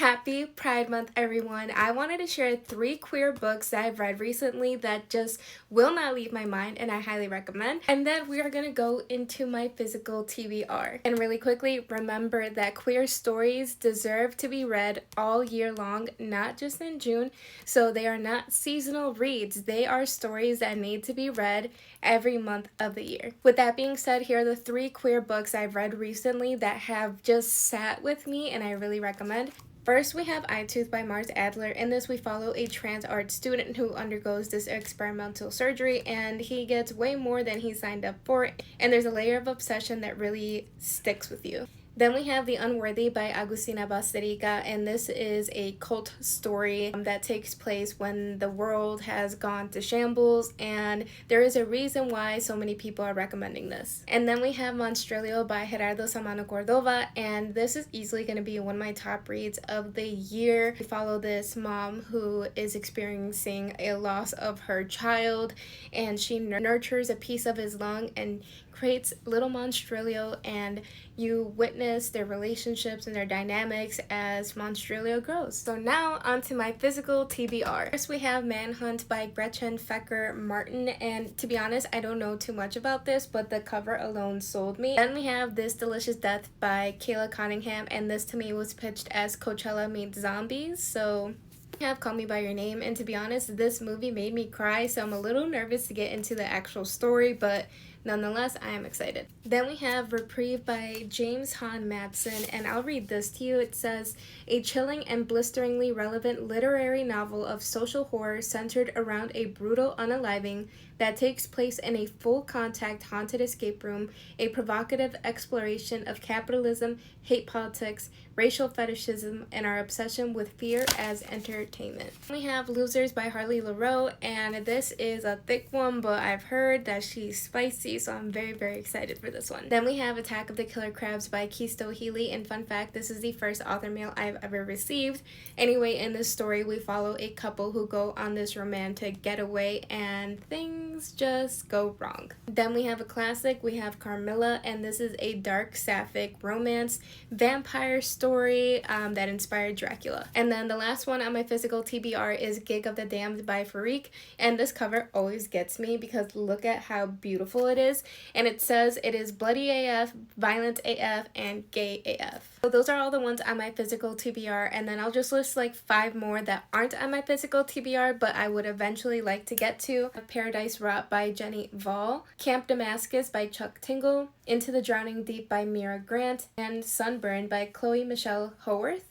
Happy Pride Month, everyone. I wanted to share 3 queer books that I've read recently that just will not leave my mind and I highly recommend. And then we are going to go into my physical TBR. And really quickly, remember that queer stories deserve to be read all year long, not just in June. So they are not seasonal reads. They are stories that need to be read every month of the year. With that being said, here are the 3 queer books I've read recently that have just sat with me and I really recommend. First, we have Eyetooth by Mars Adler. In this, we follow a trans art student who undergoes this experimental surgery, and he gets way more than he signed up for, and there's a layer of obsession that really sticks with you. Then we have The Unworthy by Augustina Bazterrica, and this is a cult story that takes place when the world has gone to shambles, and there is a reason why so many people are recommending this. And then we have Monstrilio by Gerardo, Sámano, Córdov, and this is easily going to be one of my top reads of the year. We follow this mom who is experiencing a loss of her child, and she nurtures a piece of his lung and creates little Monstrilio, and you witness their relationships and their dynamics as Monstrilio grows. So now onto my physical TBR. First we have Manhunt by Gretchen, Felker-Martin, and to be honest, I don't know too much about this, but the cover alone sold me. Then we have This Delicious Death by Kayla, Cottingham, and this to me was pitched as Coachella meets zombies, so we have Call Me By Your Name, and to be honest, this movie made me cry, so I'm a little nervous to get into the actual story, but nonetheless, I am excited. Then we have Reprieve by James Han Mattson, and I'll read this to you. It says, a chilling and blisteringly relevant literary novel of social horror centered around a brutal unaliving that takes place in a full-contact haunted escape room, a provocative exploration of capitalism, hate politics, racial fetishism, and our obsession with fear as entertainment. We have Losers by Harley Laroux, and this is a thick one, but I've heard that she's spicy, so I'm very, very excited for this one. Then we have Attack of the Killer Crabs by Chisto, Healy, and fun fact, this is the first author mail I've ever received. Anyway, in this story, we follow a couple who go on this romantic getaway, and things just go wrong. Then we have a classic, we have Carmilla, and this is a dark sapphic romance vampire story that inspired Dracula. And then the last one on my physical TBR is Gig of the Damned by Phrique, and this cover always gets me because look at how beautiful it is, and it says it is bloody AF, violent AF, and gay AF. So those are all the ones on my physical TBR, and then I'll just list like 5 more that aren't on my physical TBR but I would eventually like to get to. Paradise Rot by Jenny Hval, Camp Damascus by Chuck Tingle, Into the Drowning Deep by Mira Grant, and Sunburn by Chloe Michelle Howarth.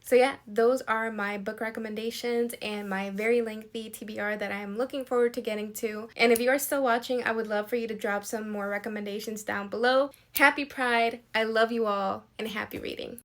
So yeah, those are my book recommendations and my very lengthy TBR that I am looking forward to getting to. And if you are still watching, I would love for you to drop some more recommendations down below. Happy Pride, I love you all, and happy reading.